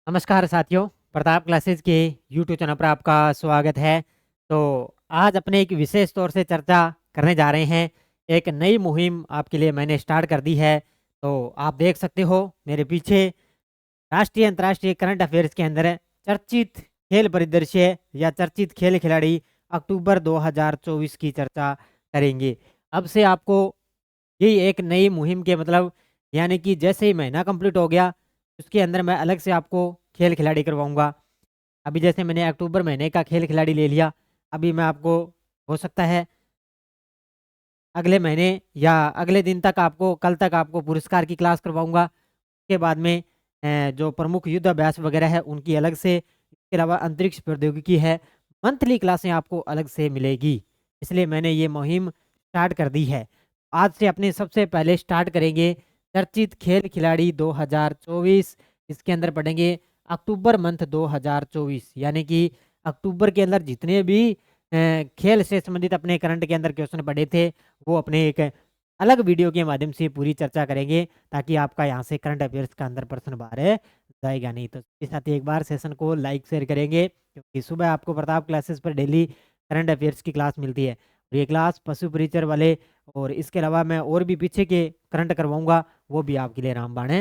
नमस्कार साथियों, प्रताप क्लासेस के यूट्यूब चैनल पर आपका स्वागत है। तो आज अपने एक विशेष तौर से चर्चा करने जा रहे हैं। एक नई मुहिम आपके लिए मैंने स्टार्ट कर दी है। तो आप देख सकते हो मेरे पीछे राष्ट्रीय अंतर्राष्ट्रीय करंट अफेयर्स के अंदर चर्चित खेल परिदृश्य या चर्चित खेल खिलाड़ी अक्टूबर 2024 की चर्चा करेंगे। अब से आपको यही एक नई मुहिम के मतलब यानी कि जैसे ही महीना कंप्लीट हो गया उसके अंदर मैं अलग से आपको खेल खिलाड़ी करवाऊंगा। अभी जैसे मैंने अक्टूबर महीने का खेल खिलाड़ी ले लिया, अभी मैं आपको हो सकता है अगले महीने या अगले दिन तक आपको कल तक आपको पुरस्कार की क्लास करवाऊंगा। उसके बाद में जो प्रमुख युद्ध अभ्यास वगैरह है उनकी अलग से, इसके अलावा अंतरिक्ष प्रौद्योगिकी है, मंथली क्लासें आपको अलग से मिलेगी। इसलिए मैंने ये मुहिम स्टार्ट कर दी है। आज से अपने सबसे पहले स्टार्ट करेंगे चर्चित खेल खिलाड़ी 2024। इसके अंदर पढ़ेंगे अक्टूबर मंथ 2024, यानी कि अक्टूबर के अंदर जितने भी खेल से संबंधित अपने करंट के अंदर क्वेश्चन पढ़े थे वो अपने एक अलग वीडियो के माध्यम से पूरी चर्चा करेंगे, ताकि आपका यहाँ से करंट अफेयर्स का अंदर प्रश्न बाहर जाएगा नहीं। तो इसके साथ ही एक बार सेशन को लाइक शेयर करेंगे, क्योंकि सुबह आपको प्रताप क्लासेस पर डेली करंट अफेयर्स की क्लास मिलती है और ये क्लास पशु परिचर वाले और इसके अलावा मैं और भी पीछे के करंट करवाऊंगा, वो भी आपके लिए रामबाण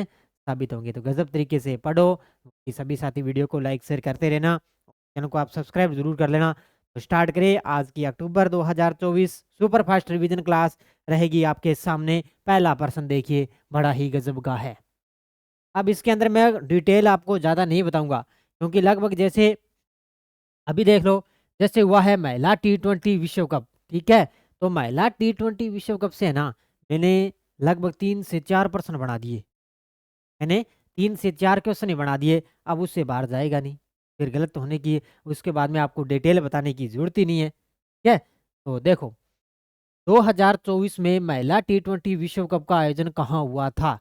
साबित होंगे। तो गजब तरीके से पढ़ो। ये सभी साथी वीडियो को लाइक शेयर करते रहना, चैनल को आप सब्सक्राइब जरूर कर लेना। तो स्टार्ट करें आज की अक्टूबर 2024 सुपर फास्ट रिवीजन क्लास रहेगी आपके सामने। पहला प्रश्न देखिए, बड़ा ही गजब का है। अब इसके अंदर मैं डिटेल आपको ज़्यादा नहीं बताऊंगा, क्योंकि लगभग जैसे अभी देख लो, जैसे हुआ है महिला T20 विश्व कप, ठीक है। तो महिला T20 विश्व कप से है ना, मैंने लगभग 3 से 4 प्रश्न बना दिए। मैंने 3 से 4 क्वेश्चन ही बना दिए, अब उससे बाहर जाएगा नहीं, फिर गलत होने की उसके बाद में आपको डिटेल बताने की जरूरत ही नहीं है, ठीक है। तो देखो, 2024 में महिला T20 विश्व कप का आयोजन कहाँ हुआ था।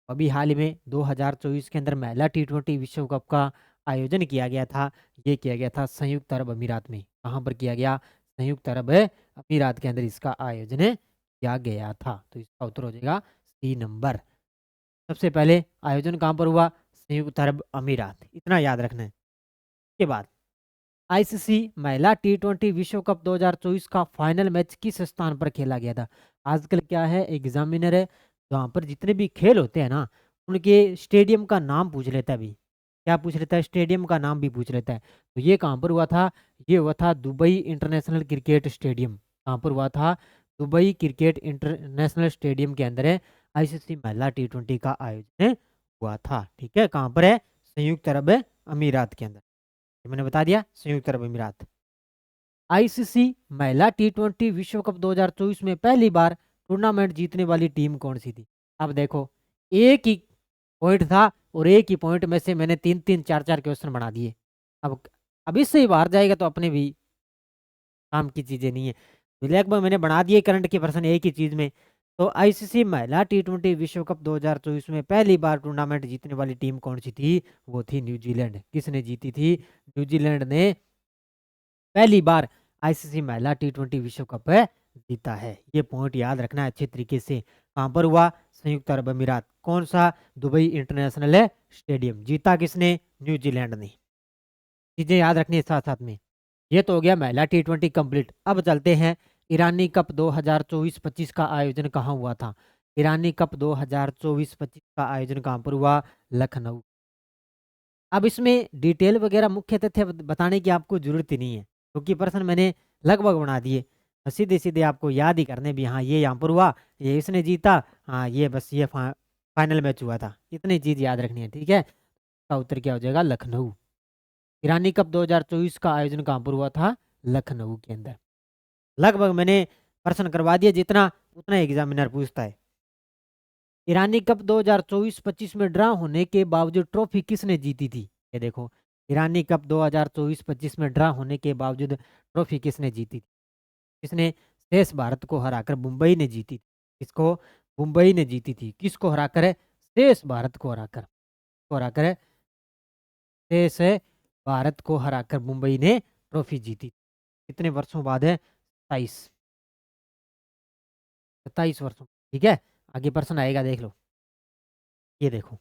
अभी हाल ही में 2024 के अंदर महिला T20 विश्व कप का आयोजन किया गया था। ये किया गया था संयुक्त अरब अमीरात में। कहाँ पर किया गया? संयुक्त अरब अमीरात के अंदर इसका आयोजन किया गया था। तो इसका उत्तर हो जाएगा सी नंबर। सबसे पहले आयोजन कहाँ पर हुआ? संयुक्त अरब अमीरात, इतना याद रखना है। के बाद आईसीसी महिला T20 विश्व कप 2024 का फाइनल मैच किस स्थान पर खेला गया था। आजकल क्या है, एग्जामिनर है जहाँ पर जितने भी खेल होते हैं ना, उनके स्टेडियम का नाम पूछ लेता है। भी क्या पूछ लेता है? स्टेडियम का नाम भी पूछ लेता है। तो ये कहाँ पर हुआ था? ये हुआ था दुबई इंटरनेशनल क्रिकेट स्टेडियम। कहाँ पर हुआ था? दुबई क्रिकेट इंटरनेशनल स्टेडियम के अंदर है आईसीसी महिला T20 का आयोजन हुआ था। ठीक है, कहाँ पर है? संयुक्त अरब अमीरात के अंदर। ये मैंने बता दिया, संयुक्त अरब अमीरात। आईसीसी महिला T20 विश्व कप 2024 में पहली बार टूर्नामेंट जीतने वाली टीम कौन सी थी। अब देखो, एक ही पॉइंट था और एक ही पॉइंट में से मैंने 3 3 4 4 क्वेश्चन बना दिए। अब इससे ही बाहर जाएगा तो अपने भी काम की चीजें नहीं है। तो लगभग मैंने बना दिए करंट के प्रश्न एक ही चीज में। तो आईसीसी महिला T20 विश्व कप 2024 में पहली बार टूर्नामेंट जीतने वाली टीम कौन सी थी? वो थी न्यूजीलैंड। किसने जीती थी? न्यूजीलैंड ने पहली बार आईसीसी महिला T20 विश्व कप जीता है। ये पॉइंट याद रखना है अच्छे तरीके से। कहाँ पर हुआ? संयुक्त अरब अमीरात। कौन सा? Dubai international stadium. जीता किसने? न्यूजीलैंड ने। चीजें याद रखनी है साथ साथ में। ये तो हो गया महिला T20 कंप्लीट। अब चलते हैं ईरानी कप 2024-25 का आयोजन कहाँ हुआ था। ईरानी कप 2024-25 का आयोजन कहाँ पर हुआ? लखनऊ। अब इसमें डिटेल वगैरह मुख्य तथ्य बताने की आपको जरूरत ही नहीं है, क्योंकि प्रश्न मैंने लगभग बना दिए। सीधे सीधे आपको याद ही करने भी, हाँ ये यहाँ पर हुआ, ये इसने जीता, हाँ ये बस ये फाइनल मैच हुआ था, इतनी चीज याद रखनी है। ठीक है, इसका उत्तर क्या हो जाएगा? लखनऊ। ईरानी कप 2024 का आयोजन कहाँ पर हुआ था? लखनऊ के अंदर। लगभग मैंने प्रश्न करवा दिया, जितना उतना एग्जामिनर पूछता है। ईरानी कप 2024-25 में ड्रा होने के बावजूद ट्रॉफी किसने जीती थी? ये देखो, ईरानी कप 2024-25 में ड्रा होने के बावजूद ट्रॉफी किसने जीती थी? किसने? शेष भारत को हराकर मुंबई ने जीती थी। किसको? मुंबई ने जीती थी। किसको हराकर है? शेष भारत को हराकर। को हराकर है, शेष भारत को हराकर मुंबई ने ट्रॉफी जीती। कितने वर्षों बाद है? 27। 27 वर्षों। ठीक है, आगे प्रश्न आएगा, देख लो। ये देखो,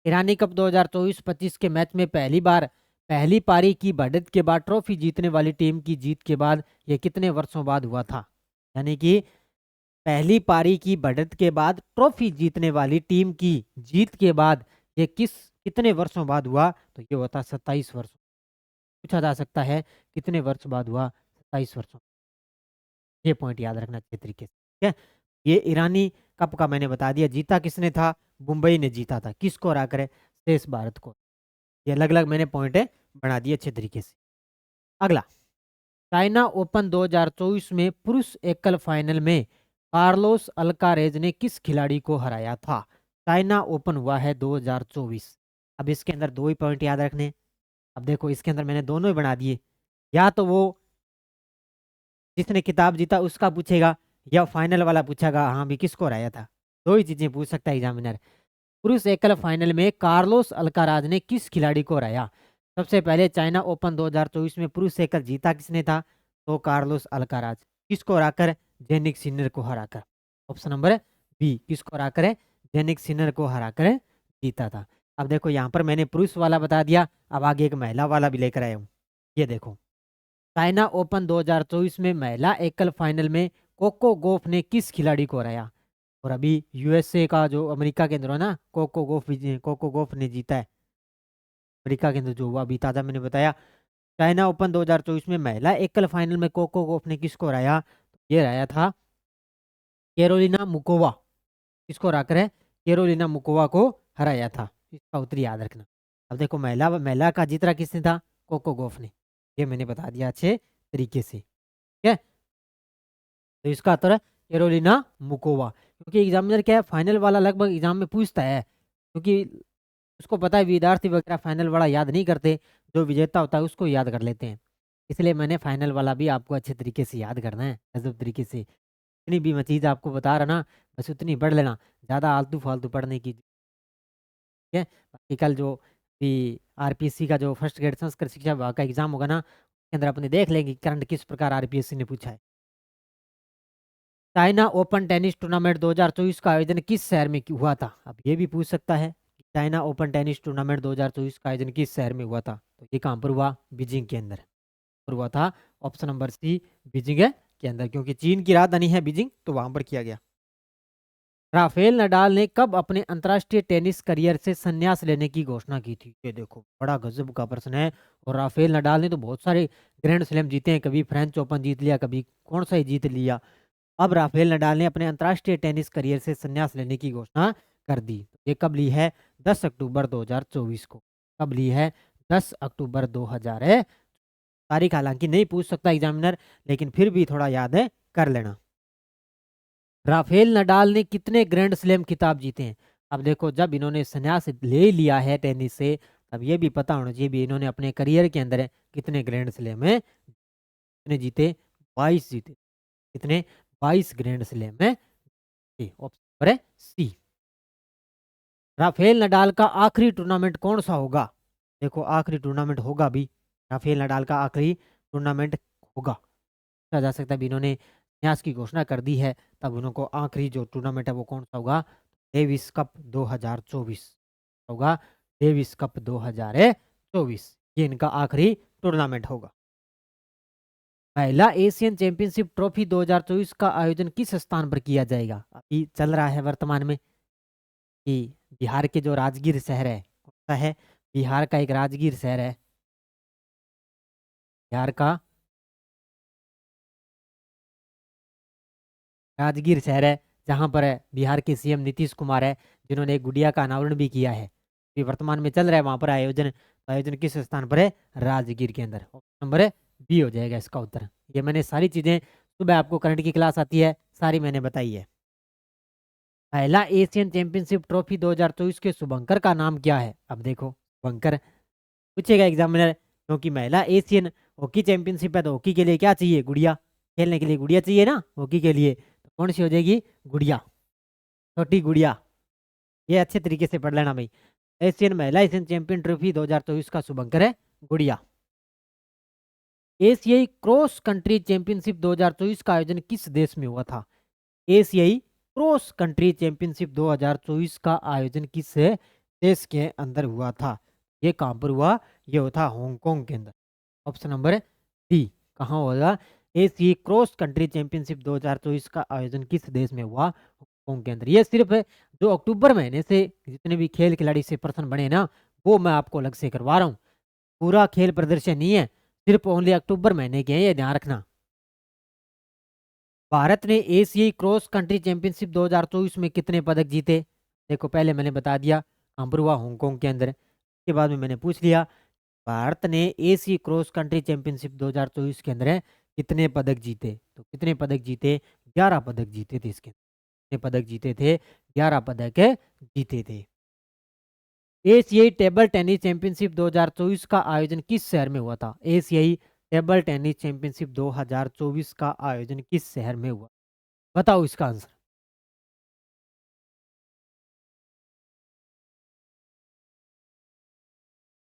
ईरानी कप 2024-25 के मैच में पहली पारी की बढ़त के बाद ट्रॉफी जीतने वाली टीम की जीत के बाद यह कितने वर्षों बाद हुआ था? यानी कि पहली पारी की बढ़त के बाद ट्रॉफी जीतने वाली टीम की जीत के बाद ये कितने वर्षों बाद हुआ? तो ये होता 27 वर्ष। पूछा जा सकता है कितने वर्ष बाद हुआ? 27 वर्षों। ये पॉइंट याद रखना अच्छे तरीके से, ठीक है। ये ईरानी कप का मैंने बता दिया, जीता किसने था? मुंबई ने जीता था। किसको हरा कर? शेष भारत को। ये अलग अलग मैंने पॉइंट बना दिए अच्छे तरीके से। अगला, चाइना ओपन 2024 में पुरुष एकल फाइनल में कार्लोस अल्कारेज ने किस खिलाड़ी को हराया था? चाइना ओपन हुआ है 2024। अब इसके अंदर दो ही पॉइंट याद रखने। अब देखो इसके अंदर मैंने दोनों ही बना दिए, या तो वो जिसने किताब जीता उसका पूछेगा या फाइनल वाला पूछेगा हाँ भी किसको हराया था। दो ही चीजें पूछ सकता है एग्जामिनर। पुरुष एकल फाइनल में कार्लोस अल्काराज ने किस खिलाड़ी को हराया? सबसे पहले चाइना ओपन 2024 में पुरुष एकल जीता किसने था? तो कार्लोस अल्काराज। किसको हराकर? जेनिक सिनर को हराकर। ऑप्शन नंबर बी, किसको हराकर है? जेनिक सिनर को हराकर जीता था। अब देखो यहाँ पर मैंने पुरुष वाला बता दिया, अब आगे एक महिला वाला भी लेकर आया हूँ। ये देखो, चाइना ओपन 2024 में महिला एकल फाइनल में कोको गोफ ने किस खिलाड़ी को हराया? और अभी यूएसए का जो अमेरिका के अंदर है ना, कोको गोफ ने जीता है अमेरिका के अंदर जो हुआ अभी ताजा मैंने बताया। चाइना ओपन 2024 में महिला एकल फाइनल में कोको गोफ ने किसको हराया? ये हराया था कैरोलिना मुकोवा। किसको हराकर है? कैरोलिना मुकोवा को हराया था। इसका उत्तर याद रखना। अब देखो महिला महिला का जीता किसने था? कोको गोफ ने। ये मैंने बता दिया अच्छे तरीके से, ठीक है। तो इसका उत्तर है कैरोलिना मुकोवा। क्योंकि एग्जामिनर क्या है, फाइनल वाला लगभग एग्जाम में पूछता है, क्योंकि उसको पता है विद्यार्थी वगैरह फाइनल वाला याद नहीं करते, जो विजेता होता है उसको याद कर लेते हैं। इसलिए मैंने फाइनल वाला भी आपको अच्छे तरीके से याद करना है, गजब तरीके से। इतनी भी मैं चीज़ आपको बता रहा ना, बस उतनी पढ़ लेना, ज़्यादा आलतू फालतू पढ़ने की, ठीक है। बाकी कल जो भी आरपीएससी का जो फर्स्ट ग्रेड संस्कृत शिक्षा विभाग का एग्जाम होगा ना, उसके अंदर अपने देख लेंगे करंट किस प्रकार आरपीएससी ने पूछा है। चाइना ओपन टेनिस टूर्नामेंट 2024 का आयोजन किस शहर में हुआ था? अब ये भी पूछ सकता है कि चाइना ओपन टेनिस टूर्नामेंट 2024 का आयोजन किस शहर में हुआ था? तो ये कहाँ पर हुआ? बीजिंग के अंदर पर हुआ था। ऑप्शन नंबर सी, बीजिंग है के अंदर, क्योंकि चीन की राजधानी है बीजिंग, तो वहां पर किया गया। राफेल नडाल ने कब अपने अंतर्राष्ट्रीय टेनिस करियर से संन्यास लेने की घोषणा की थी? ये देखो बड़ा गजब का प्रश्न है। और राफेल नडाल ने तो बहुत सारे ग्रैंड स्लैम जीते हैं, कभी फ्रेंच ओपन जीत लिया, कभी कौन सा ही जीत लिया। अब राफेल नडाल ने अपने अंतर्राष्ट्रीय टेनिस करियर से संन्यास लेने की घोषणा कर दी। ये कब ली है? 10 अक्टूबर 2024 को। कब ली है? 10 अक्टूबर 2000 तारीख हालांकि नहीं पूछ सकता एग्जामिनर, लेकिन फिर भी थोड़ा याद है कर लेना। राफेल नडाल ने कितने ग्रैंड स्लैम खिताब जीते हैं? अब देखो जब इन्होंने संन्यास ले लिया है टेनिस से, तब ये भी पता होना चाहिए भी इन्होंने अपने करियर के अंदर कितने ग्रैंड स्लैम है, कितने जीते? 22 जीते। कितने? 22 ग्रैंड स्लैम है। ऑप्शन है सी। राफेल नडाल का आखिरी टूर्नामेंट कौन सा होगा? देखो आखिरी टूर्नामेंट होगा भी, राफेल नडाल का आखिरी टूर्नामेंट होगा। कहा जा सकता है भी इन्होंने न्यास की घोषणा कर दी है, तब उनको आखिरी जो टूर्नामेंट है वो कौन सा होगा? डेविस कप 2024 होगा। डेविस कप 2024 ये इनका आखिरी टूर्नामेंट होगा। महिला एशियन चैंपियनशिप ट्रॉफी 2024 का आयोजन किस स्थान पर किया जाएगा? अभी चल रहा है वर्तमान में कि बिहार के जो राजगीर शहर है, कौन सा है? बिहार का एक राजगीर शहर है, बिहार का राजगीर शहर है, जहाँ पर बिहार के सीएम नीतीश कुमार है, जिन्होंने एक गुड़िया का अनावरण भी किया है। ये वर्तमान में चल रहा है वहाँ पर आयोजन। आयोजन किस स्थान पर है? राजगीर के अंदर। ऑप्शन नंबर बी हो जाएगा इसका उत्तर। ये मैंने सारी चीज़ें, सुबह आपको करंट की क्लास आती है, सारी मैंने बताई है। पहला एशियन चैंपियनशिप ट्रॉफी 2024 के शुभंकर का नाम क्या है? अब देखो शुभंकर पूछेगा एग्जामिनर, क्योंकि महिला एशियन हॉकी चैंपियनशिप है, तो हॉकी के लिए क्या चाहिए? गुड़िया। खेलने के लिए गुड़िया चाहिए ना हॉकी के लिए, तो कौन सी हो जाएगी? गुड़िया, छोटी गुड़िया। ये अच्छे तरीके से पढ़ लेना भाई। महिला एशियन चैंपियन ट्रॉफी 2024 का शुभंकर है गुड़िया। एशियाई क्रॉस कंट्री चैंपियनशिप 2024 का आयोजन किस देश में हुआ था? एशियाई क्रॉस कंट्री चैंपियनशिप 2024 का आयोजन किस देश के अंदर हुआ था। ये कहाँ पर हुआ? ये हुआ था हांगकांग के अंदर। ऑप्शन नंबर डी कहाँ होगा? एशियाई क्रॉस कंट्री चैंपियनशिप 2024 का आयोजन किस देश में हुआ? हांगकांग के अंदर। ये सिर्फ जो अक्टूबर महीने से जितने भी खेल खिलाड़ी से पर्सन बने ना, वो मैं आपको अलग से करवा रहा हूँ। पूरा खेल प्रदर्शन नहीं है, सिर्फ ओनली अक्टूबर महीने के हैं, ये ध्यान रखना। भारत ने एशियाई क्रॉस कंट्री चैंपियनशिप 2024 में कितने पदक जीते? देखो पहले मैंने बता दिया कहाँ पर हुआ, हांगकांग के अंदर। उसके बाद में मैंने पूछ लिया भारत ने एशियाई क्रॉस कंट्री चैंपियनशिप 2024 के अंदर कितने पदक जीते? तो कितने पदक जीते? 11 पदक जीते थे इसके। कितने पदक जीते थे? 11 पदक जीते थे। एशियाई टेबल टेनिस चैंपियनशिप 2024 का आयोजन किस शहर में हुआ था? एशियाई टेबल टेनिस चैंपियनशिप 2024 का आयोजन किस शहर में हुआ? बताओ इसका आंसर।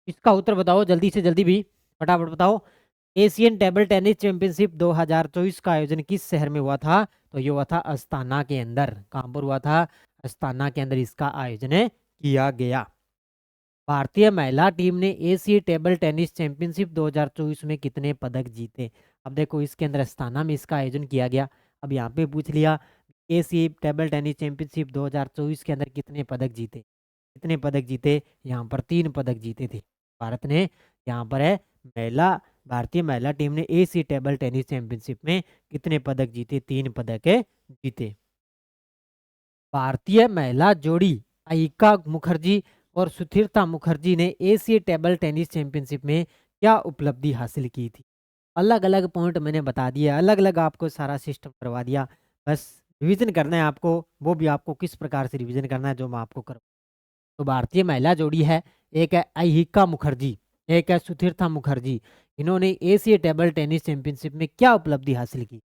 इसका उत्तर बताओ जल्दी से जल्दी भी, फटाफट बताओ। एशियन टेबल टेनिस चैंपियनशिप 2024 का आयोजन किस शहर में हुआ था? तो ये हुआ था अस्ताना के अंदर। कहाँ पर हुआ था? अस्ताना के अंदर इसका आयोजन किया गया। भारतीय महिला टीम ने एशियाई टेबल टेनिस चैंपियनशिप 2024 में कितने पदक जीते? अब देखो इसके अंदर अस्ताना में इसका आयोजन किया गया। अब यहाँ पे पूछ लिया एशियाई टेबल टेनिस चैंपियनशिप 2024 के अंदर कितने पदक जीते? कितने पदक जीते? यहाँ पर 3 पदक जीते थे भारत ने। यहाँ पर है महिला, भारतीय महिला टीम ने एशियाई टेबल टेनिस चैंपियनशिप में कितने पदक जीते? 3 पदक जीते। भारतीय महिला जोड़ी अयिका मुखर्जी और सुथिरता मुखर्जी ने एशियाई टेबल टेनिस चैंपियनशिप में क्या उपलब्धि हासिल की थी? अलग अलग पॉइंट मैंने बता दिया, अलग अलग आपको सारा सिस्टम करवा दिया। बस रिवीजन करना है आपको, वो भी आपको किस प्रकार से रिवीजन करना है जो मैं आपको कर। तो भारतीय महिला जोड़ी है, एक है अयिका मुखर्जी, एक है सुथिरता मुखर्जी। इन्होंने एशियाई टेबल टेनिस चैंपियनशिप में क्या उपलब्धि हासिल की?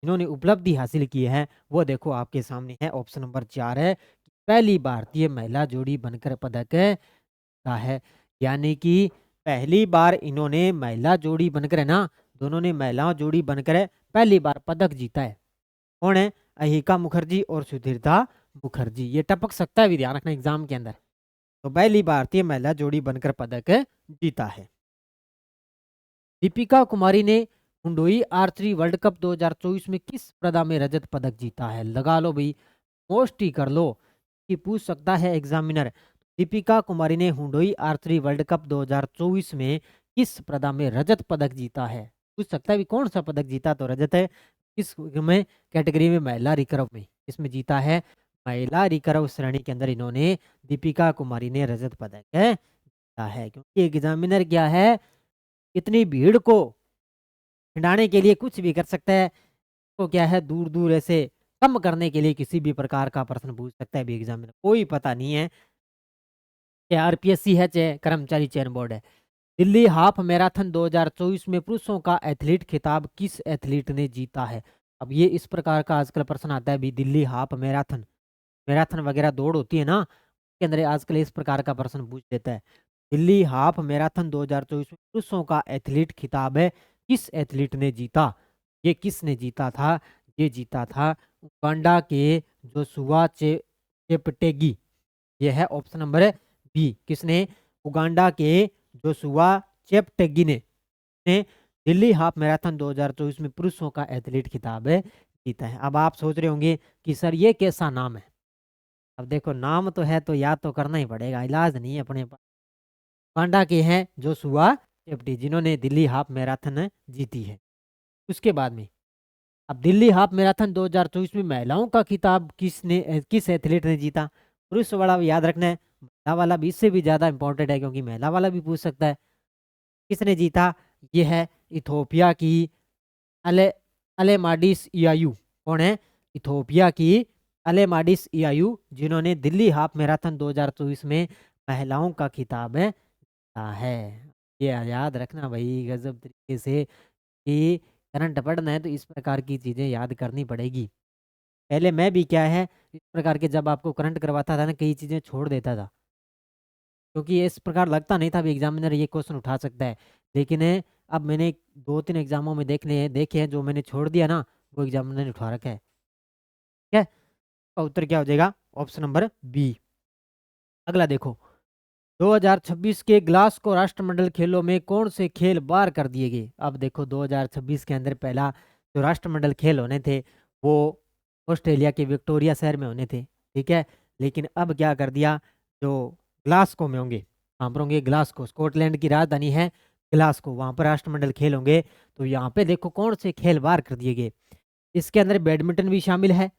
इन्होंने उपलब्धि हासिल की है वो देखो आपके सामने है। ऑप्शन नंबर 4 है कि पहली भारतीय महिला जोड़ी बनकर पदक का है। यानी कि पहली बार इन्होंने महिला जोड़ी बनकर है ना, दोनों ने महिला जोड़ी बनकर पहली बार पदक जीता है। कौन है? अहिका मुखर्जी और सुधीरता मुखर्जी। ये टपक सकता है भी, ध्यान रखना एग्जाम के अंदर। तो पहली भारतीय महिला जोड़ी बनकर पदक जीता है। दीपिका कुमारी ने हुंडोई आर्चरी वर्ल्ड कप 2024 में किस स्पर्धा में रजत पदक जीता है? लगा लो भाई, पोस्ट ही कर लो कि पूछ सकता है एग्जामिनर। दीपिका कुमारी ने हुंडोई आर्चरी वर्ल्ड कप 2024 में किस स्पर्धा में रजत पदक जीता है? पूछ सकता है भी कौन सा पदक जीता, तो रजत है। किस में कैटेगरी में? महिला रिकर्व में। इसमें जीता है महिला रिकर्व श्रेणी के अंदर इन्होंने, दीपिका कुमारी ने रजत पदक जीता है। क्योंकि एग्जामिनर क्या है, इतनी भीड़ को छिड़ाने के लिए कुछ भी कर सकता है। तो क्या है, दूर दूर ऐसे कम करने के लिए किसी भी प्रकार का प्रश्न पूछ सकता है भी एग्जामिनर, कोई पता नहीं है। चाहे आरपीएससी है चाहे कर्मचारी चयन बोर्ड है। दिल्ली हाफ मैराथन 2024 में पुरुषों का एथलीट खिताब किस एथलीट ने जीता है? अब ये इस प्रकार का आजकल प्रश्न आता है भी, दिल्ली हाफ मैराथन, मैराथन वगैरह दौड़ होती है ना, उसके अंदर आजकल इस प्रकार का प्रश्न पूछ देता है। दिल्ली हाफ मैराथन 2024 में पुरुषों का एथलीट खिताब है किस एथलीट ने जीता? ये किसने जीता था? ये जीता था उगांडा के जोशुआ चेपटेगी। ये है ऑप्शन नंबर बी। किसने? उगांडा के जोशुआ चेपटेगी ने दिल्ली हाफ मैराथन 2024 में पुरुषों का एथलीट खिताब जीता है। अब आप सोच रहे होंगे कि सर ये कैसा नाम है? अब देखो नाम तो है तो याद तो करना ही पड़ेगा, इलाज नहीं है अपने पास। उगांडा के हैं जोशुआ चेपटी, जिन्होंने दिल्ली हाफ मैराथन जीती है। उसके बाद में अब दिल्ली हाफ मैराथन 2024 में महिलाओं का खिताब किस एथलीट ने जीता? पुरुष वाला याद रखना है, महिला वाला भी इससे भी ज्यादा इंपॉर्टेंट है क्योंकि महिला वाला भी पूछ सकता है। किसने जीता? ये है इथोपिया की अले अलेमाडिस इयायू। कौन है? इथोपिया की अलेमाडिस इयायू, जिन्होंने दिल्ली हाफ मैराथन 2024 में महिलाओं का खिताब जीता है। ये याद रखना भाई गजब तरीके से कि करंट पढ़ना है तो इस प्रकार की चीजें याद करनी पड़ेगी। पहले मैं भी क्या है इस प्रकार के जब आपको करंट करवाता था ना, कई चीजें छोड़ देता था क्योंकि इस प्रकार लगता नहीं था भी एग्जामिनर ये क्वेश्चन उठा सकता है। लेकिन अब मैंने 2-3 एग्जामों में देखे हैं जो मैंने छोड़ दिया ना, वो एग्जामिनर ने उठा रखा है। ठीक है, तो उत्तर क्या हो जाएगा? Option number B. अगला देखो, 2026 के ग्लासगो राष्ट्रमंडल खेलों में कौन से खेल बाहर कर दिए गए? अब देखो 2026 के अंदर पहला जो राष्ट्रमंडल खेल होने थे वो ऑस्ट्रेलिया के विक्टोरिया शहर में होने थे, ठीक है। लेकिन अब क्या कर दिया, जो ग्लासगो में होंगे, वहाँ पर होंगे ग्लासगो, स्कॉटलैंड की राजधानी है ग्लासगो, वहाँ पर राष्ट्रमंडल खेल होंगे। तो यहाँ पे देखो कौन से खेल बाहर कर दिए गए। इसके अंदर बैडमिंटन भी शामिल है,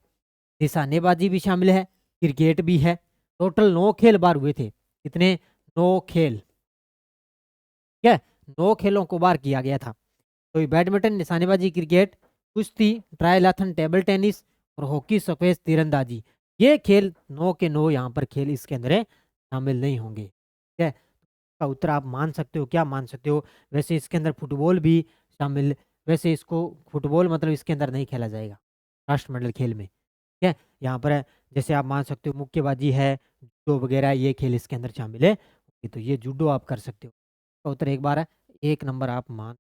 निशानेबाजी भी शामिल है, क्रिकेट भी है। टोटल 9 खेल बाहर हुए थे। कितने? 9 खेल, ठीक है। 9 खेलों को बाहर किया गया था। तो ये बैडमिंटन, निशानेबाजी, क्रिकेट, कुश्ती, ट्रायलाथन, टेबल टेनिस और हॉकी, स्क्वैश, तीरंदाजी, ये खेल 9 के 9 यहाँ पर खेल इसके अंदर शामिल नहीं होंगे, ठीक है। का उत्तर आप मान सकते हो, क्या मान सकते हो? वैसे इसके अंदर फुटबॉल भी शामिल, वैसे इसको फुटबॉल मतलब इसके अंदर नहीं खेला जाएगा राष्ट्रमंडल खेल में, ठीक है। यहाँ पर जैसे आप मान सकते हो मुक्केबाजी है, जूडो वगैरह, ये खेल इसके अंदर शामिल है। तो ये जूडो आप कर सकते हो। तो उत्तर एक बार है, 1 नंबर आप मान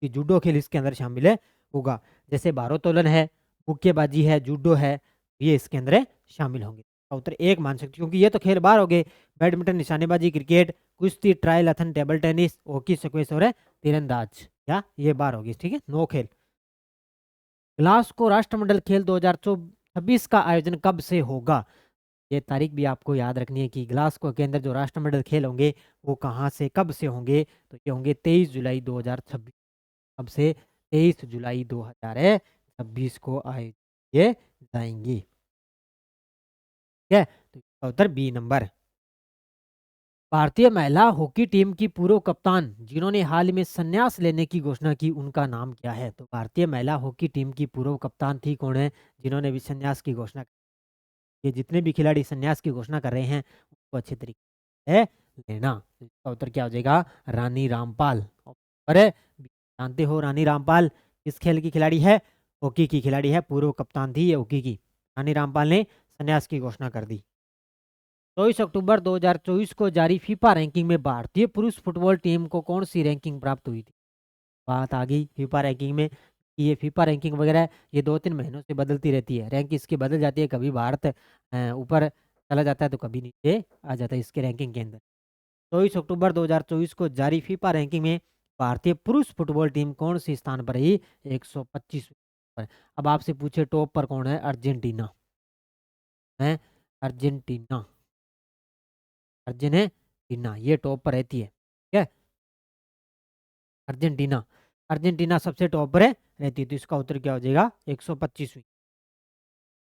कि जूडो खेल इसके अंदर शामिल है होगा। जैसे भारोत्तोलन है, मुक्केबाजी है, जूडो है, ये इसके अंदर शामिल होंगे। तो उत्तर 1 मान सकते हो, क्योंकि ये तो खेल बाहर हो गए। बैडमिंटन, निशानेबाजी, क्रिकेट, कुश्ती, ट्रायलाथन, टेबल टेनिस, हॉकी, स्क्वैश और तीरंदाज, या ये बाहर होगी, ठीक है। 9 खेल। ग्लासगो राष्ट्रमंडल खेल 2026 का आयोजन कब से होगा? ये तारीख भी आपको याद रखनी है कि ग्लासगो के अंदर जो राष्ट्रमंडल खेल होंगे वो कहाँ से कब से होंगे। तो ये होंगे 23 जुलाई 2026। अब से 23 जुलाई 2026 को आयोजित किए जाएंगे, ठीक है। तो इसका उत्तर बी नंबर। भारतीय महिला हॉकी टीम की पूर्व कप्तान जिन्होंने हाल ही में संन्यास लेने की घोषणा की, उनका नाम क्या है? तो भारतीय महिला हॉकी टीम की पूर्व कप्तान थी कौन है जिन्होंने भी संन्यास की घोषणा की? ये जितने भी खिलाड़ी संन्यास की घोषणा कर रहे हैं उनको अच्छे तरीके से लेना। तो इसका उत्तर क्या हो जाएगा? रानी रामपाल। और जानते हो रानी रामपाल किस खेल की खिलाड़ी है? हॉकी की खिलाड़ी है, पूर्व कप्तान थी ये हॉकी की। रानी रामपाल ने संन्यास की घोषणा कर दी। 24 अक्टूबर 2024 को जारी फीफा रैंकिंग में भारतीय पुरुष फुटबॉल टीम को कौन सी रैंकिंग प्राप्त हुई थी? बात आ गई फीफा रैंकिंग में कि ये फीफा रैंकिंग वगैरह ये 2-3 महीनों से बदलती रहती है, रैंक इसकी बदल जाती है। कभी भारत ऊपर चला जाता है तो कभी नीचे आ जाता है इसके रैंकिंग के अंदर। 24 अक्टूबर 2024 को जारी फीफा रैंकिंग में भारतीय पुरुष फुटबॉल टीम कौन सी स्थान पर रही? 125 पर। अब आपसे पूछे टॉप पर कौन है? अर्जेंटीना है, अर्जेंटीना, अर्जेंटीना ये टॉप पर रहती है, ठीक है। अर्जेंटीना, अर्जेंटीना सबसे टॉप पर रहती है। तो इसका उत्तर क्या हो जाएगा? 125वीं।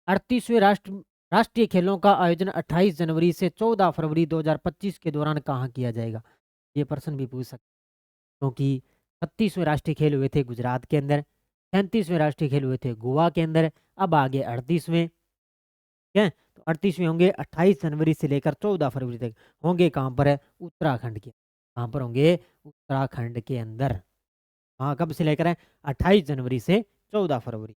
38वें राष्ट्रीय खेलों का आयोजन 28 जनवरी से 14 फरवरी 2025 के दौरान कहाँ किया जाएगा? ये प्रश्न भी पूछ सकते, क्योंकि 36वें राष्ट्रीय खेल हुए थे गुजरात के अंदर, 37वें राष्ट्रीय खेल हुए थे गोवा के अंदर, अब आगे 38वें, ठीक है। तो 38वें होंगे 28 जनवरी से लेकर 14 फरवरी तक। होंगे कहाँ पर है? उत्तराखंड के, कहाँ पर होंगे? उत्तराखंड के अंदर। हाँ, कब से लेकर है? 28 जनवरी से 14 फरवरी।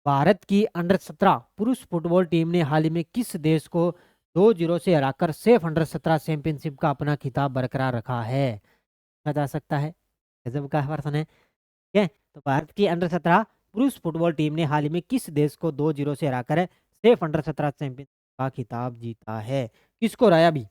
भारत की अंडर 17 पुरुष फुटबॉल टीम ने हाल ही में किस देश को 2-0 से हराकर सेफ अंडर 17 चैंपियनशिप का अपना खिताब बरकरार रखा है? पूछा जा सकता है, गजब का प्रश्न है, ठीक है। तो भारत की अंडर 17 पुरुष फुटबॉल टीम ने हाल ही में किस देश को 2-0 से हराकर सेफ अंडर 17 चैंपियन का खिताब जीता है? किसको हराया? भी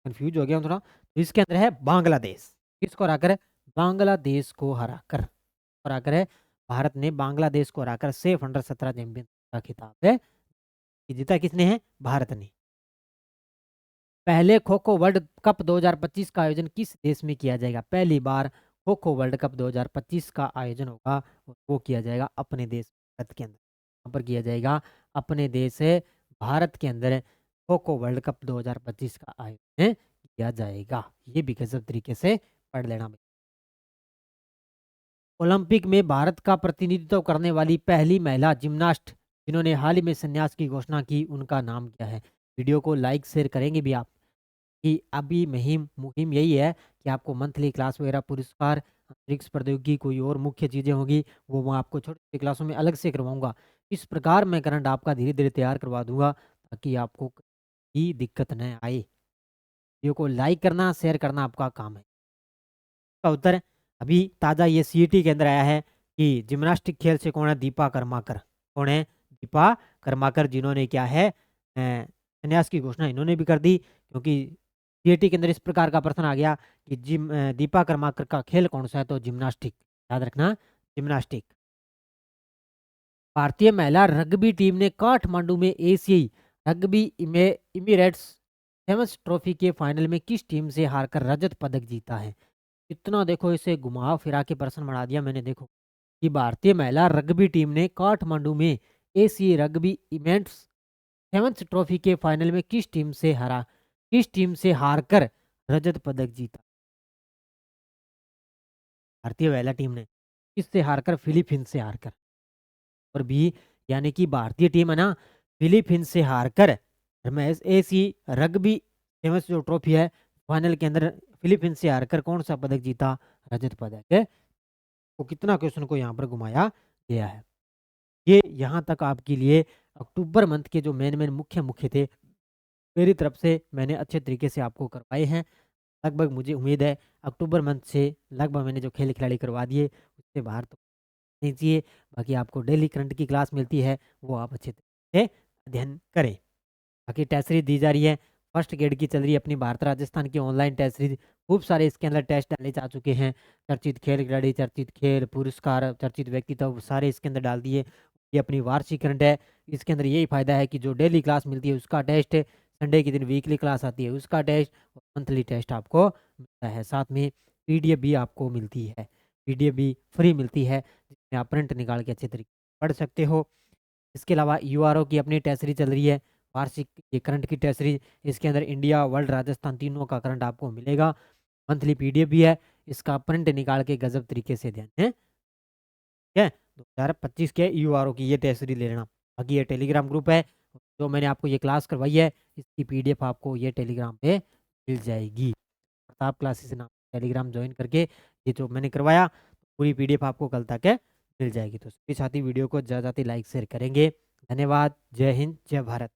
कंफ्यूज हो गया हूं थोड़ा। तो इसके अंदर है बांग्लादेश। किसको हराकर? बांग्लादेश को हराकर है भारत ने बांग्लादेश को हराकर सेफ अंडर 17 चैंपियन का खिताब है कि जीता किसने है? भारत ने। पहले खो खो वर्ल्ड कप 2025 का आयोजन किस देश में किया जाएगा? पहली बार खो खो वर्ल्ड कप 2025 का आयोजन होगा और वो किया जाएगा अपने देश भारत के अंदर। यहाँ पर किया जाएगा अपने देश है भारत के अंदर खो खो वर्ल्ड कप 2025 का आयोजन किया जाएगा। ये भी गजब तरीके से पढ़ लेना। ओलंपिक में भारत का प्रतिनिधित्व करने वाली पहली महिला जिम्नास्ट जिन्होंने हाल ही में संन्यास की घोषणा की, उनका नाम क्या है? वीडियो को लाइक शेयर करेंगे भी आप कि अभी मुहिम मुहिम यही है कि आपको मंथली क्लास वगैरह, पुरस्कार, अंतरिक्ष प्रौद्योगिकी, कोई और मुख्य चीज़ें होंगी वो मैं आपको छोटी छोटी क्लासों में अलग से करवाऊंगा। इस प्रकार मैं करंट आपका धीरे धीरे तैयार करवा दूंगा ताकि आपको कोई दिक्कत न आए। वीडियो को लाइक करना, शेयर करना आपका काम है। का उत्तर अभी ताज़ा ये सीईटी के अंदर आया है कि जिम्नास्टिक खेल से कौन है? दीपा कर्माकर। कौन है? दीपा कर्माकर, जिन्होंने क्या है संन्यास की घोषणा इन्होंने भी कर दी, क्योंकि सीएटी के अंदर इस प्रकार का प्रश्न आ गया कि दीपा कर्माकर का खेल कौन सा है, तो जिम्नास्टिक, याद रखना जिम्नास्टिक। भारतीय महिला रग्बी टीम ने काठमांडू में एशियाई रग्बी इमिरेट्स सेवंस ट्रॉफी के फाइनल में किस टीम से हारकर रजत पदक जीता है। इतना देखो इसे घुमा फिरा के प्रश्न बना दिया मैंने। देखो कि भारतीय महिला रग्बी टीम ने काठमांडू में एशियाई रग्बी इवेंट्स सेवंस ट्रॉफी के फाइनल में किस टीम से हारकर रजत पदक जीता। भारतीय महिला टीम ने किससे हारकर, फिलीपींस से हारकर। और बी यानी कि भारतीय टीम है ना, फिलीपींस से हारकर एसी रग्बी फेमस जो ट्रॉफी है फाइनल के अंदर फिलीपींस से हारकर कौन सा पदक जीता, रजत पदक है। तो कितना क्वेश्चन को यहाँ पर घुमाया गया है। ये यहाँ तक आपके लिए अक्टूबर मंथ के जो मेन मुख्य थे मेरी तरफ से मैंने अच्छे तरीके से आपको करवाए हैं। लगभग मुझे उम्मीद है अक्टूबर मंथ से लगभग मैंने जो खेल खिलाड़ी करवा दिए उससे बाहर तो नहीं चाहिए। बाकी आपको डेली करंट की क्लास मिलती है, वो आप अच्छे तरीके से अध्ययन करें। बाकी टेस्ट सीरीज दी जा रही है, फर्स्ट ग्रेड की चल रही है अपनी भारत राजस्थान की ऑनलाइन टेस्ट सीरीज। खूब सारे इसके अंदर टेस्ट डाले जा चुके हैं। चर्चित खेल खिलाड़ी, चर्चित खेल पुरस्कार, चर्चित व्यक्तित्व सारे इसके अंदर डाल दिए। ये अपनी वार्षिक करंट है। इसके अंदर यही फायदा है कि जो डेली क्लास मिलती है उसका टेस्ट, संडे के दिन वीकली क्लास आती है उसका टेस्ट, और मंथली टेस्ट आपको मिलता है। साथ में पीडीएफ भी आपको मिलती है, पीडीएफ भी फ्री मिलती है जिसमें आप प्रिंट निकाल के अच्छे तरीके से पढ़ सकते हो। इसके अलावा यूआरओ की अपनी टेस्ट सीरीज चल रही है, वार्षिक ये करंट की टेस्ट सीरीज। इसके अंदर इंडिया, वर्ल्ड, राजस्थान तीनों का करंट आपको मिलेगा। मंथली पीडीएफ भी है, इसका प्रिंट निकाल के गजब तरीके से ध्यान है, ठीक है। 2025 के यूआरओ की ये टेस्ट सीरीज ले लेना। बाकी ये टेलीग्राम ग्रुप है, जो मैंने आपको ये क्लास करवाई है इसकी पीडीएफ आपको ये टेलीग्राम पे मिल जाएगी। प्रताप क्लासेस नाम टेलीग्राम ज्वाइन करके ये जो मैंने करवाया पूरी पीडीएफ आपको कल तक है मिल जाएगी। तो सभी साथी वीडियो को ज़्यादा लाइक शेयर करेंगे। धन्यवाद। जय हिंद, जय भारत।